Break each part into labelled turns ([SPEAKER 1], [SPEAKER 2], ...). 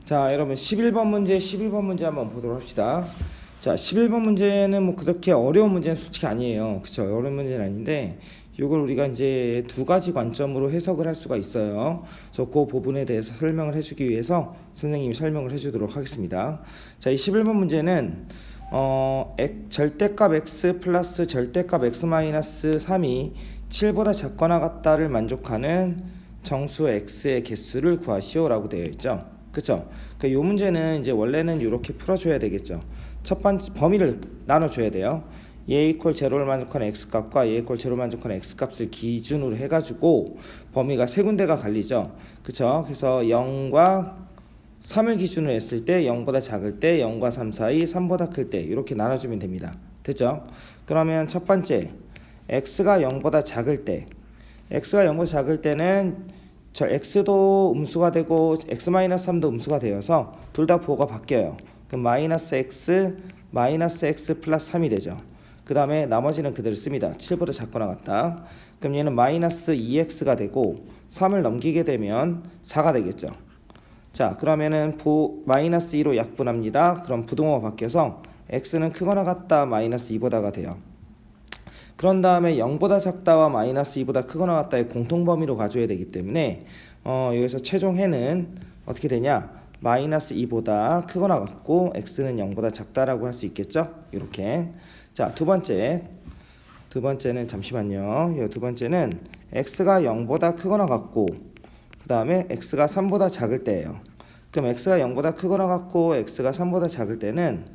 [SPEAKER 1] 자, 여러분 11번 문제 한번 보도록 합시다. 자, 11번 문제는 뭐 그렇게 어려운 문제는 솔직히 아니에요. 그쵸? 어려운 문제는 아닌데 이걸 우리가 이제 두 가지 관점으로 해석을 할 수가 있어요. 그래서 그 부분에 대해서 설명을 해주기 위해서 선생님이 설명을 해주도록 하겠습니다. 자, 이 11번 문제는 절대값 x 플러스 절대값 x 마이너스 3이 7보다 작거나 같다를 만족하는 정수 x의 개수를 구하시오라고 되어 있죠. 그쵸? 이 문제는 이제 원래는 이렇게 풀어줘야 되겠죠. 첫 번째 범위를 나눠줘야 돼요. a 이퀄 제로를 만족하는 x 값과 a 이퀄 제로를 만족하는 x 값을 기준으로 해가지고 범위가 세 군데가 갈리죠. 그쵸? 그래서 0과 3을 기준으로 했을 때 0보다 작을 때 0과 3 사이 3보다 클 때 이렇게 나눠주면 됩니다. 됐죠? 그러면 첫 번째 x가 0보다 작을 때 x가 0보다 작을 때는 x도 음수가 되고 x-3도 음수가 되어서 둘 다 부호가 바뀌어요. 그럼 마이너스 x 플러스 3이 되죠. 그 다음에 나머지는 그대로 씁니다. 7보다 작거나 같다. 그럼 얘는 마이너스 2x가 되고 3을 넘기게 되면 4가 되겠죠. 자, 그러면은 마이너스 2로 약분합니다. 그럼 부동호가 바뀌어서 x는 크거나 같다 마이너스 2보다가 돼요. 그런 다음에 0보다 작다와 마이너스 2보다 크거나 같다의 공통범위로 가져야 되기 때문에 여기서 최종 해는 어떻게 되냐? 마이너스 2보다 크거나 같고 x는 0보다 작다라고 할 수 있겠죠? 이렇게. 자, 두 번째는 잠시만요. 두 번째는 x가 0보다 크거나 같고 그 다음에 x가 3보다 작을 때예요. 그럼 x가 0보다 크거나 같고 x가 3보다 작을 때는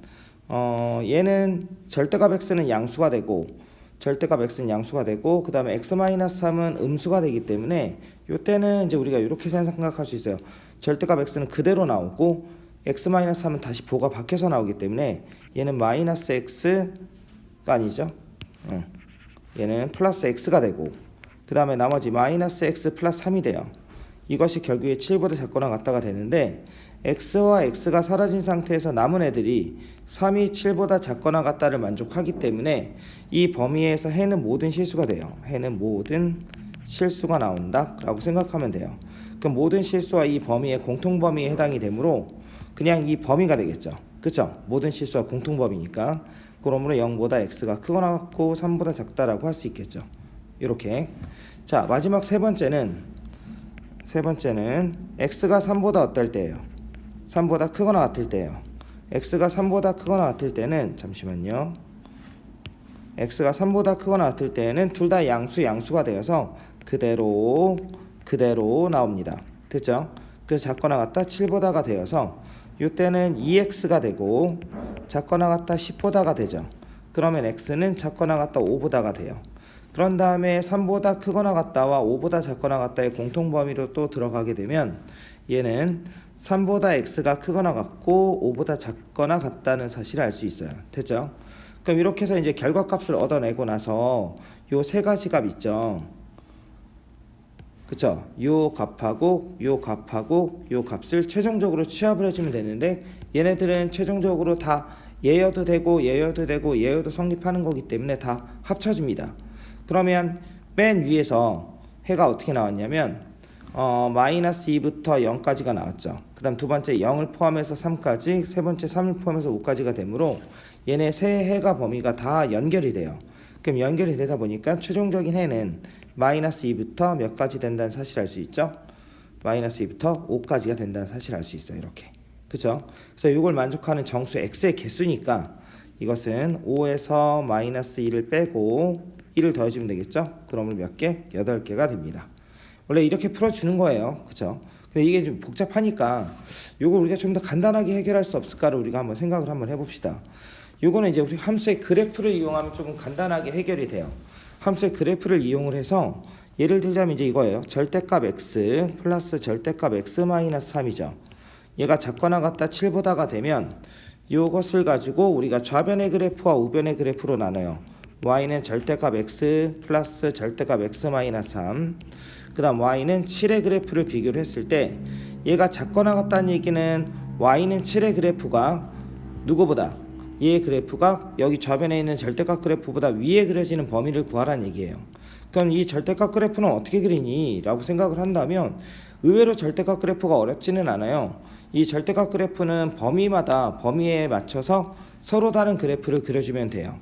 [SPEAKER 1] 얘는 절대값 x는 양수가 되고 절대값 x는 양수가 되고 그 다음에 x-3은 음수가 되기 때문에 이때는 이제 우리가 이렇게 생각할 수 있어요. 절대값 x는 그대로 나오고 x-3은 다시 부호가 바뀌어서 나오기 때문에 얘는 마이너스 x가 아니죠. 얘는 플러스 x가 되고 그 다음에 나머지 마이너스 x 플러스 3이 돼요. 이것이 결국에 7보다 작거나 같다가 되는데 x와 x가 사라진 상태에서 남은 애들이 3이 7보다 작거나 같다를 만족하기 때문에 이 범위에서 해는 모든 실수가 돼요. 해는 모든 실수가 나온다 라고 생각하면 돼요. 그럼 모든 실수와 이 범위의 공통범위에 해당이 되므로 그냥 이 범위가 되겠죠. 그쵸? 모든 실수와 공통범위니까. 그러므로 0보다 x가 크거나 같고 3보다 작다라고 할 수 있겠죠. 이렇게. 자, 마지막 세 번째는 x가 3보다 어떨 때예요? 3보다 크거나 같을 때예요. x가 3보다 크거나 같을 때는 잠시만요. x가 3보다 크거나 같을 때는 둘 다 양수가 되어서 그대로 나옵니다. 됐죠? 그래서 작거나 같다 7보다가 되어서 이때는 2x가 되고 작거나 같다 10보다가 되죠. 그러면 x는 작거나 같다 5보다가 돼요. 그런 다음에 3보다 크거나 같다와 5보다 작거나 같다의 공통범위로 또 들어가게 되면 얘는 3보다 x가 크거나 같고 5보다 작거나 같다는 사실을 알 수 있어요. 됐죠? 그럼 이렇게 해서 이제 결과값을 얻어내고 나서 요 세 가지 값 있죠. 그쵸? 요 값하고 요 값을 최종적으로 취합을 해주면 되는데 얘네들은 최종적으로 다 얘여도 되고 얘여도 성립하는 거기 때문에 다 합쳐줍니다. 그러면 맨 위에서 해가 어떻게 나왔냐면 마이너스 2부터 0까지가 나왔죠. 그 다음 두 번째 0을 포함해서 3까지, 세 번째 3을 포함해서 5까지가 되므로 얘네 세 해가 범위가 다 연결이 돼요. 그럼 연결이 되다 보니까 최종적인 해는 마이너스 2부터 몇 가지 된다는 사실을 알 수 있죠. 마이너스 2부터 5까지가 된다는 사실을 알 수 있어요. 이렇게. 그죠? 그래서 이걸 만족하는 정수 x의 개수니까 이것은 5에서 마이너스 2를 빼고 1을 더해주면 되겠죠? 그러면 몇 개? 8개가 됩니다. 원래 이렇게 풀어주는 거예요. 그쵸? 근데 이게 좀 복잡하니까 요걸 우리가 좀 더 간단하게 해결할 수 없을까를 우리가 한번 생각을 한번 해봅시다. 요거는 이제 우리 함수의 그래프를 이용하면 조금 간단하게 해결이 돼요. 함수의 그래프를 이용을 해서 예를 들자면 이제 이거예요. 절대값 x 플러스 절대값 x 마이너스 3이죠. 얘가 작거나 같다 7보다가 되면 이것을 가지고 우리가 좌변의 그래프와 우변의 그래프로 나눠요. y는 절대값 x 플러스 절대값 x 마이너스 3. 그 다음 y는 7의 그래프를 비교를 했을 때 얘가 작거나 같다는 얘기는 y는 7의 그래프가 누구보다 얘의 그래프가 여기 좌변에 있는 절대값 그래프보다 위에 그려지는 범위를 구하라는 얘기예요. 그럼 이 절대값 그래프는 어떻게 그리니? 라고 생각을 한다면 의외로 절대값 그래프가 어렵지는 않아요. 이 절대값 그래프는 범위마다 범위에 맞춰서 서로 다른 그래프를 그려주면 돼요.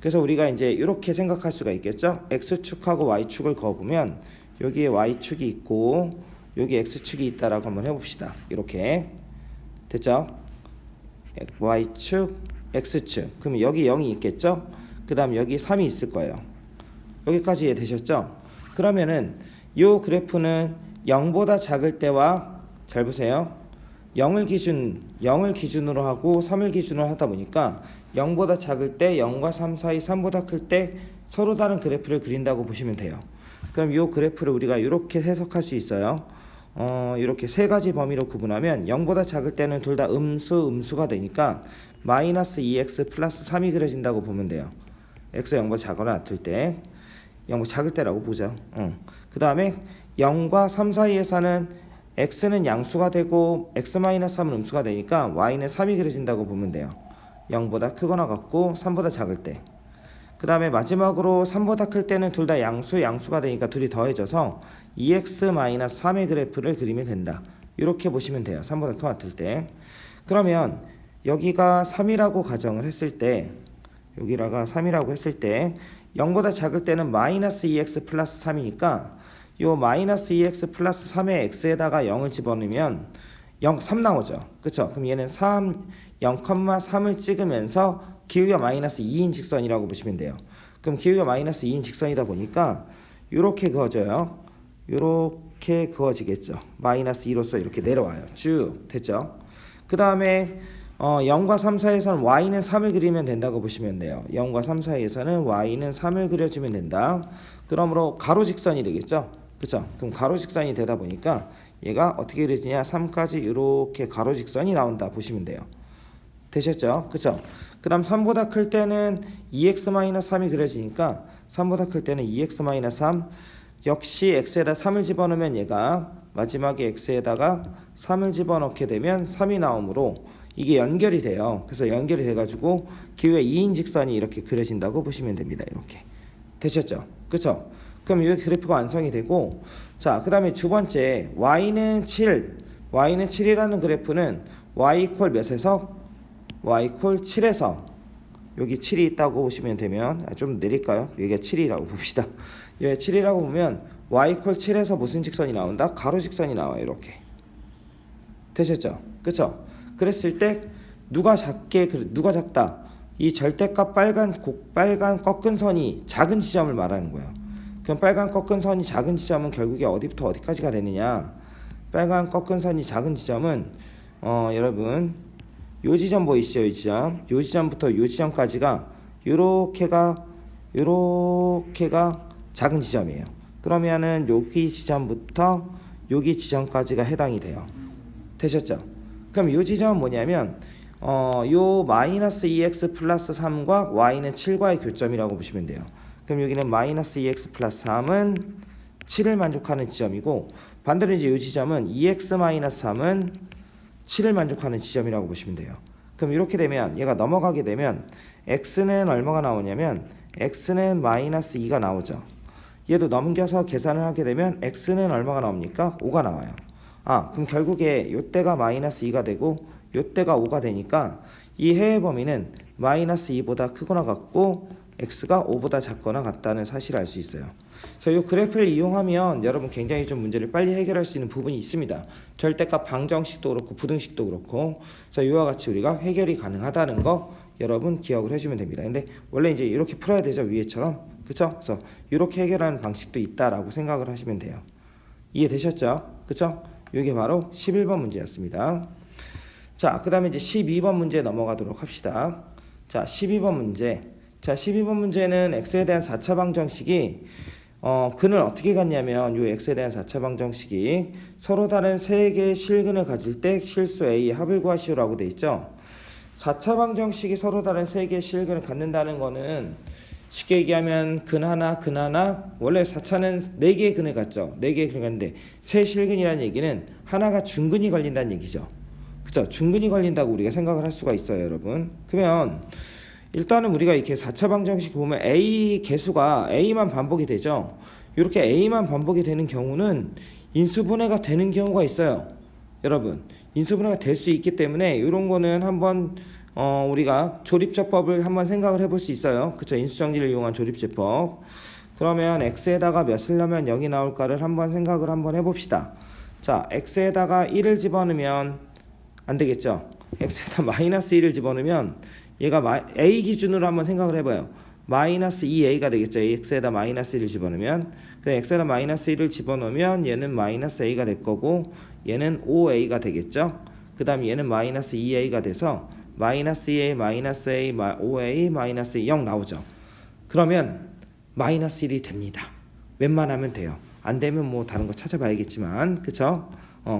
[SPEAKER 1] 그래서 우리가 이제 이렇게 생각할 수가 있겠죠. x축하고 y축을 그어보면 여기에 y축이 있고 여기 x축이 있다라고 한번 해봅시다. 이렇게 됐죠? y축, x축. 그럼 여기 0이 있겠죠? 그 다음 여기 3이 있을 거예요. 여기까지 이해되셨죠? 그러면은 이 그래프는 0보다 작을 때와 잘 보세요. 0을 기준으로 하고 3을 기준으로 하다 보니까 0보다 작을 때 0과 3 사이 3보다 클 때 서로 다른 그래프를 그린다고 보시면 돼요. 그럼 이 그래프를 우리가 이렇게 해석할 수 있어요. 이렇게 세 가지 범위로 구분하면 0보다 작을 때는 둘 다 음수가 되니까 마이너스 2x 플러스 3이 그려진다고 보면 돼요. x가 0보다 작거나 같을 때 0보다 작을 때라고 보죠. 그 다음에 0과 3 사이에서는 x는 양수가 되고 x-3은 음수가 되니까 y는 3이 그려진다고 보면 돼요. 0보다 크거나 같고 3보다 작을 때. 그 다음에 마지막으로 3보다 클 때는 둘 다 양수가 되니까 둘이 더해져서 2x-3의 그래프를 그리면 된다. 이렇게 보시면 돼요. 3보다 크거나 같을 때. 그러면 여기가 3이라고 가정을 했을 때 여기라가 3이라고 했을 때 0보다 작을 때는 마이너스 2x 플러스 3이니까 요 마이너스 2x 플러스 3의 x에다가 0을 집어넣으면 3 나오죠. 그쵸? 그럼 얘는 0,3을 찍으면서 기울기가 마이너스 2인 직선이라고 보시면 돼요. 그럼 기울기가 마이너스 2인 직선이다 보니까 요렇게 그어져요. 요렇게 그어지겠죠. 마이너스 2로서 이렇게 내려와요. 쭉 됐죠? 그 다음에 0과 3 사이에서는 y는 3을 그리면 된다고 보시면 돼요. 0과 3 사이에서는 y는 3을 그려주면 된다. 그러므로 가로직선이 되겠죠. 그쵸? 그럼 가로직선이 되다 보니까 얘가 어떻게 그려지냐? 3까지 이렇게 가로직선이 나온다 보시면 돼요. 되셨죠? 그쵸? 그 다음 3보다 클 때는 2x-3이 그려지니까 3보다 클 때는 2x-3 역시 x에다 3을 집어넣으면 얘가 마지막에 x에다가 3을 집어넣게 되면 3이 나오므로 이게 연결이 돼요. 그래서 연결이 돼가지고 기울기가 2인 직선이 이렇게 그려진다고 보시면 됩니다. 이렇게 되셨죠? 그쵸? 그럼 이 그래프가 완성이 되고, 자, 그 다음에 두 번째 y는 7이라는 그래프는 y 이퀄 몇에서 y 이퀄 7에서 여기 7이 있다고 보시면 되면 좀 내릴까요? 여기가 7이라고 봅시다. 여기 7이라고 보면 y 이퀄 7에서 무슨 직선이 나온다? 가로직선이 나와요. 이렇게 되셨죠? 그쵸? 그랬을 때 누가 작다? 이 절대값 빨간 꺾은 선이 작은 지점을 말하는 거예요. 그럼 빨간 꺾은 선이 작은 지점은 결국에 어디부터 어디까지가 되느냐? 빨간 꺾은 선이 작은 지점은 여러분 요 지점 보이시죠? 요 지점부터 요 지점까지가 요렇게가 작은 지점이에요. 그러면은 여기 지점부터 여기 지점까지가 해당이 돼요. 되셨죠? 그럼 요 지점은 뭐냐면 요 마이너스 2x 플러스 3과 y는 7과의 교점이라고 보시면 돼요. 그럼 여기는 마이너스 2x 플러스 3은 7을 만족하는 지점이고 반대로 이제 이 지점은 2x 마이너스 3은 7을 만족하는 지점이라고 보시면 돼요. 그럼 이렇게 되면 얘가 넘어가게 되면 x는 얼마가 나오냐면 x는 마이너스 2가 나오죠. 얘도 넘겨서 계산을 하게 되면 x는 얼마가 나옵니까? 5가 나와요. 그럼 결국에 요때가 마이너스 2가 되고 요때가 5가 되니까 이 해의 범위는 마이너스 2보다 크거나 같고 x가 5보다 작거나 같다는 사실을 알 수 있어요. 그래서 이 그래프를 이용하면 여러분 굉장히 좀 문제를 빨리 해결할 수 있는 부분이 있습니다. 절대값 방정식도 그렇고 부등식도 그렇고 그래서 이와 같이 우리가 해결이 가능하다는 거 여러분 기억을 해주면 됩니다. 근데 원래 이제 이렇게 풀어야 되죠. 위에처럼. 그쵸? 그래서 이렇게 해결하는 방식도 있다라고 생각을 하시면 돼요. 이해되셨죠? 그쵸? 이게 바로 11번 문제였습니다. 자, 그 다음에 이제 12번 문제 넘어가도록 합시다. 자, 12번 문제. 자, 12번 문제는 x에 대한 4차 방정식이 근을 어떻게 갖냐면 이 x에 대한 4차 방정식이 서로 다른 세 개의 실근을 가질 때 실수 a의 합을 구하시오라고 돼 있죠. 4차 방정식이 서로 다른 세 개의 실근을 갖는다는 거는 쉽게 얘기하면 근 하나 원래 4차는 4개의 근을 갖죠. 4개의 근을 갖는데 세 실근이라는 얘기는 하나가 중근이 걸린다는 얘기죠. 그쵸? 중근이 걸린다고 우리가 생각을 할 수가 있어요, 여러분. 그러면 일단은 우리가 이렇게 4차 방정식 보면 A 개수가 A만 반복이 되죠. 이렇게 A만 반복이 되는 경우는 인수분해가 되는 경우가 있어요. 여러분, 인수분해가 될 수 있기 때문에 이런 거는 한번 우리가 조립제법을 한번 생각을 해볼 수 있어요. 그쵸? 인수정리를 이용한 조립제법. 그러면 x에다가 몇을 넣으면 0이 나올까를 한번 생각을 한번 해봅시다. 자, x에다가 1을 집어넣으면 안 되겠죠? x에다 마이너스 1을 집어넣으면 얘가 a 기준으로 한번 생각을 해봐요. 마이너스 2a가 되겠죠. x에다 마이너스 1을 집어넣으면. 그럼 x에다 마이너스 1을 집어넣으면 얘는 마이너스 a가 될 거고 얘는 5a가 되겠죠. 그 다음 얘는 마이너스 2a가 돼서 마이너스 2a, 마이너스 a, 5a, 마이너스 0 나오죠. 그러면 마이너스 1이 됩니다. 웬만하면 돼요. 안 되면 뭐 다른 거 찾아봐야겠지만, 그쵸?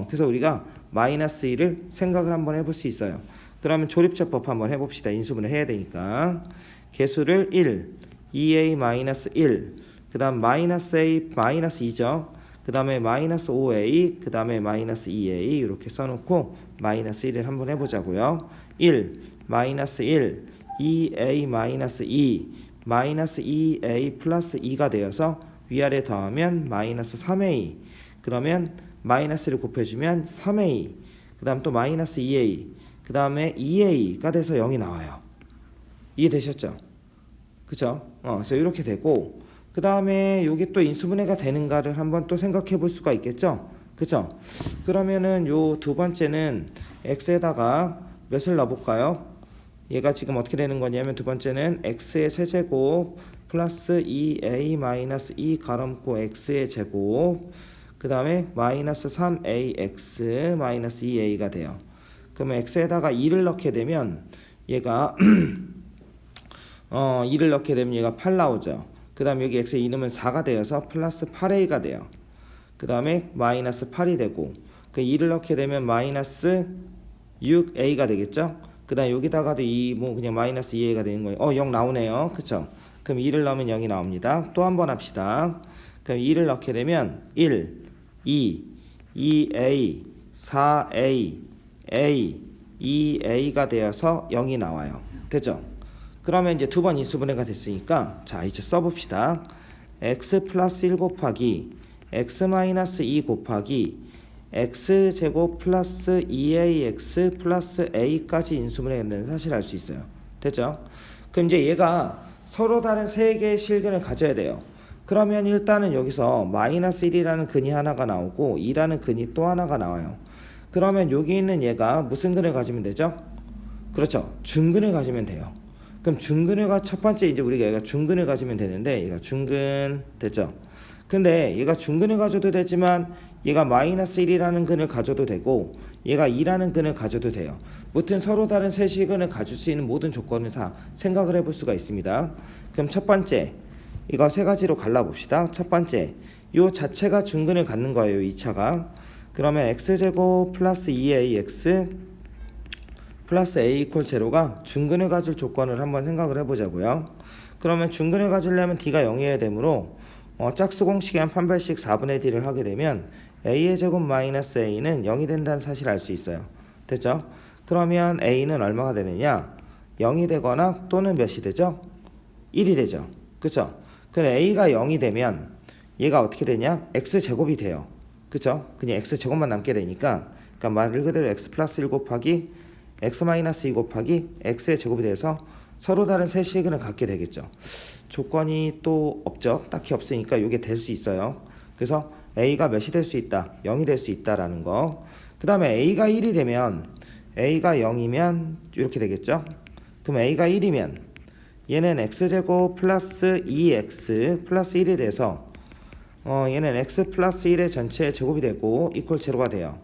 [SPEAKER 1] 그래서 우리가 마이너스 1을 생각을 한번 해볼 수 있어요. 그러면 조립제법 한번 해봅시다. 인수분해 해야 되니까. 개수를 1, 2a 마이너스 1, 그 다음 마이너스 a 마이너스 2죠. 그 다음에 마이너스 5a, 그 다음에 마이너스 2a 이렇게 써놓고 마이너스 1을 한번 해보자고요. 1, 마이너스 1, 2a 마이너스 2, 마이너스 2a 플러스 2가 되어서 위아래 더하면 마이너스 3a. 그러면 마이너스를 곱해주면 3a. 그 다음 또 마이너스 2a. 그 다음에 2a가 돼서 0이 나와요. 이해되셨죠? 그쵸? 그래서 이렇게 되고, 그 다음에 이게 또 인수분해가 되는가를 한번 또 생각해 볼 수가 있겠죠? 그쵸? 그러면은 요 두 번째는 x에다가 몇을 넣어볼까요? 얘가 지금 어떻게 되는 거냐면 두 번째는 x의 세제곱 플러스 2a 마이너스 2 가름고 x의 제곱, 그 다음에 마이너스 3ax 마이너스 2a가 돼요. 그러면 x에다가 2를 넣게 되면 얘가 2를 넣게 되면 얘가 8 나오죠. 그 다음에 여기 x에 2 넣으면 4가 되어서 플러스 8a가 돼요. 그 다음에 마이너스 8이 되고, 그 2를 넣게 되면 마이너스 6a가 되겠죠. 그 다음 여기다가도 2, 뭐 그냥 마이너스 2a가 되는 거예요. 0 나오네요. 그쵸? 그럼 2를 넣으면 0이 나옵니다. 또 한 번 합시다. 그럼 2를 넣게 되면 1, 2, 2a, 4a, a, 2a가 되어서 0이 나와요. 됐죠? 그러면 이제 두 번 인수분해가 됐으니까 자 이제 써봅시다. x 플러스 1 곱하기 x 마이너스 2 곱하기 x제곱 플러스 2ax 플러스 a까지 인수분해했다는 사실을 알 수 있어요. 됐죠? 그럼 이제 얘가 서로 다른 세 개의 실근을 가져야 돼요. 그러면 일단은 여기서 마이너스 1이라는 근이 하나가 나오고 2라는 근이 또 하나가 나와요. 그러면 여기 있는 얘가 무슨 근을 가지면 되죠? 그렇죠. 중근을 가지면 돼요. 그럼 중근을 첫 번째 이제 우리가 얘가 중근을 가지면 되는데 얘가 중근 됐죠? 근데 얘가 중근을 가져도 되지만 얘가 마이너스 1이라는 근을 가져도 되고 얘가 2라는 근을 가져도 돼요. 무튼 서로 다른 세 실근을 가질 수 있는 모든 조건을 다 생각을 해볼 수가 있습니다. 그럼 첫 번째 이거 세 가지로 갈라봅시다. 첫 번째 요 자체가 중근을 갖는 거예요. 2차가. 그러면 x제곱 플러스 2ax 플러스 a 이퀄 제로가 중근을 가질 조건을 한번 생각을 해보자고요. 그러면 중근을 가지려면 d가 0이어야 되므로 짝수 공식의 한 판별식 4분의 d를 하게 되면 a의 제곱 마이너스 a는 0이 된다는 사실을 알 수 있어요. 됐죠? 그러면 a는 얼마가 되느냐? 0이 되거나 또는 몇이 되죠? 1이 되죠. 그쵸? 그럼 a가 0이 되면 얘가 어떻게 되냐? x제곱이 돼요. 그쵸? 그냥 x제곱만 남게 되니까 그러니까 말 그대로 x 플러스 1 곱하기 x 마이너스 2 곱하기 x의 제곱이 돼서 서로 다른 세 실근을 갖게 되겠죠. 조건이 또 없죠. 딱히 없으니까 이게 될 수 있어요. 그래서 a가 몇이 될 수 있다. 0이 될 수 있다라는 거. 그 다음에 a가 1이 되면 a가 0이면 이렇게 되겠죠. 그럼 a가 1이면 얘는 x제곱 플러스 2x 플러스 1이 돼서 얘는 x 플러스 1의 전체의 제곱이 되고 이퀄 제로가 돼요.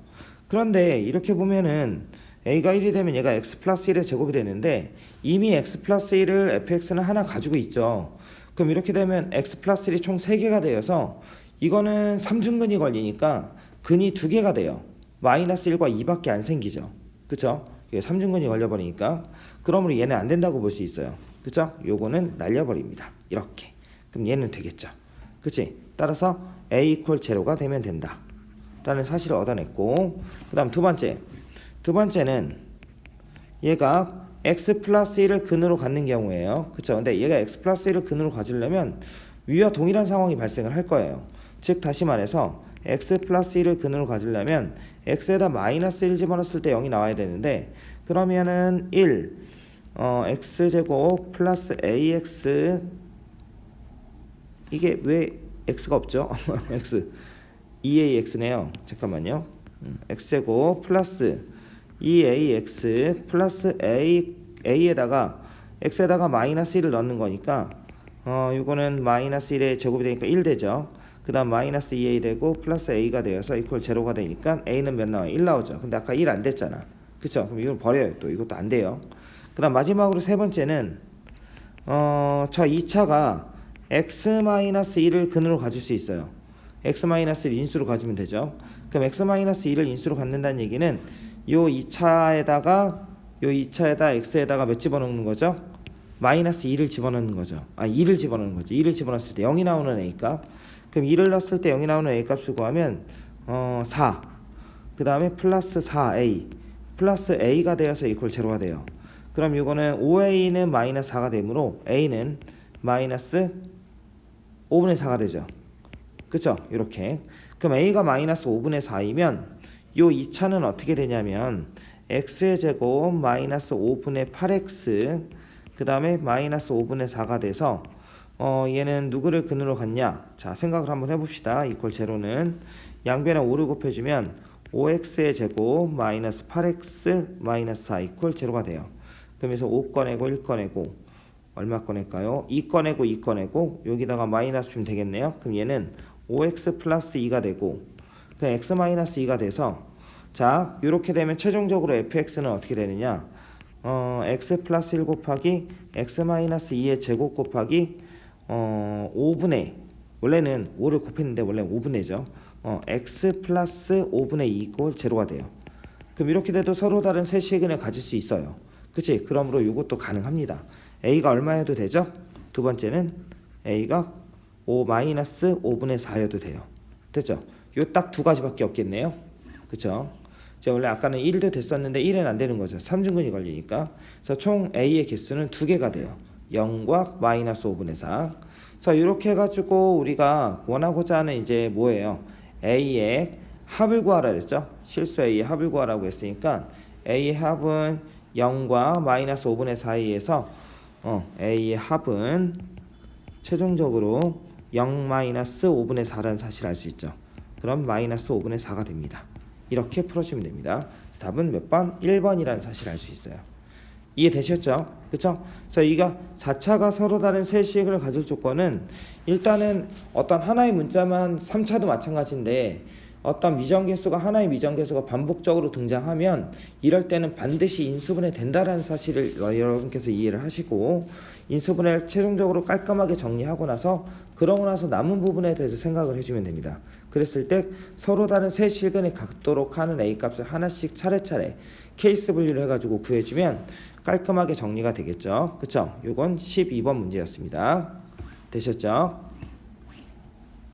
[SPEAKER 1] 그런데 이렇게 보면은 a가 1이 되면 얘가 x 플러스 1의 제곱이 되는데 이미 x 플러스 1을 fx는 하나 가지고 있죠. 그럼 이렇게 되면 x 플러스 1이 총 3개가 되어서 이거는 3중근이 걸리니까 근이 2개가 돼요. 마이너스 1과 2밖에 안 생기죠. 그쵸? 이게 3중근이 걸려버리니까 그러므로 얘는 안 된다고 볼 수 있어요. 그쵸? 요거는 날려버립니다. 이렇게. 그럼 얘는 되겠죠. 그치? 따라서 a 이퀄 제로가 되면 된다 라는 사실을 얻어냈고, 그 다음 두 번째는 얘가 x 플러스 1을 근으로 갖는 경우에요. 그쵸? 근데 얘가 x 플러스 1을 근으로 가지려면 위와 동일한 상황이 발생을 할 거예요. 즉 다시 말해서 x 플러스 1을 근으로 가지려면 x에다 마이너스 1 집어넣었을 때 0이 나와야 되는데 그러면은 1 x제곱 플러스 ax 이게 왜 x가 없죠? x 2ax네요. 잠깐만요. x제곱 플러스 2ax 플러스 a에다가 x에다가 마이너스 1을 넣는 거니까 이거는 마이너스 1의 제곱이 되니까 1 되죠. 그 다음 마이너스 2a 되고 플러스 a가 되어서 이퀄 제로가 되니까 a는 몇 나와요? 1 나오죠. 근데 아까 1 안 됐잖아. 그쵸? 그럼 이걸 버려요. 또 이것도 안 돼요. 그 다음 마지막으로 세 번째는 저 2차가 x-1을 근으로 가질 수 있어요. x-1을 인수로 가지면 되죠. 그럼 x-1을 인수로 갖는다는 얘기는 요 2차에다 x에다가 몇 집어넣는 거죠? 마이너스 2를 집어넣는 거죠. 2를 집어넣는 거죠. 2를 집어넣었을 때 0이 나오는 a값. 그럼 2를 넣었을 때 0이 나오는 a값을 구하면 4. 그 다음에 플러스 4a 플러스 a가 되어서 이퀄 제로가 돼요. 그럼 이거는 5a는 마이너스 4가 되므로 a는 마이너스 5분의 4가 되죠. 그쵸? 이렇게. 그럼 a가 마이너스 5분의 4이면 요 2차는 어떻게 되냐면 x의 제곱 마이너스 5분의 8x 그 다음에 마이너스 5분의 4가 돼서 얘는 누구를 근으로 갖냐? 자, 생각을 한번 해봅시다. 이퀄 제로는 양변에 5를 곱해주면 5x의 제곱 마이너스 8x 마이너스 4 이퀄 제로가 돼요. 그러면서 5 꺼내고 1 꺼내고 얼마 꺼낼까요? 2 꺼내고 2 꺼내고 여기다가 마이너스 주면 되겠네요. 그럼 얘는 5x 플러스 2가 되고 그냥 x 마이너스 2가 돼서 자 이렇게 되면 최종적으로 fx는 어떻게 되느냐? x 플러스 1 곱하기 x 마이너스 2의 제곱 곱하기 5분의 원래는 5를 곱했는데 원래 5분의죠. x 플러스 5분의 2 이꼴 제로가 돼요. 그럼 이렇게 돼도 서로 다른 세 시근을 가질 수 있어요. 그치? 그러므로 이것도 가능합니다. a가 얼마여도 되죠? 두 번째는 a가 5-5분의 4여도 돼요. 됐죠? 요 딱 두 가지밖에 없겠네요. 그쵸? 원래 아까는 1도 됐었는데 1은 안 되는 거죠. 3중근이 걸리니까. 그래서 총 a의 개수는 두 개가 돼요. 0과 마이너스 5분의 4. 그래서 이렇게 해가지고 우리가 원하고자 하는 이제 뭐예요? a의 합을 구하라 그랬죠? 실수 a의 합을 구하라고 했으니까 a의 합은 0과 마이너스 5분의 4이에서 a의 합은 최종적으로 0 마이너스 5분의 4라는 사실을 알 수 있죠. 그럼 마이너스 5분의 4가 됩니다. 이렇게 풀어주면 됩니다. 답은 몇 번? 1번이라는 사실을 알 수 있어요. 이해되셨죠? 그쵸? 그래서 이가 4차가 서로 다른 세 식을 가질 조건은 일단은 어떤 하나의 문자만 3차도 마찬가지인데 어떤 미정계수가 하나의 미정계수가 반복적으로 등장하면 이럴 때는 반드시 인수분해 된다라는 사실을 여러분께서 이해를 하시고 인수분해를 최종적으로 깔끔하게 정리하고 나서 그러고 나서 남은 부분에 대해서 생각을 해주면 됩니다. 그랬을 때 서로 다른 세 실근에 갖도록 하는 A값을 하나씩 차례차례 케이스 분류를 해가지고 구해주면 깔끔하게 정리가 되겠죠. 그쵸? 이건 12번 문제였습니다. 되셨죠?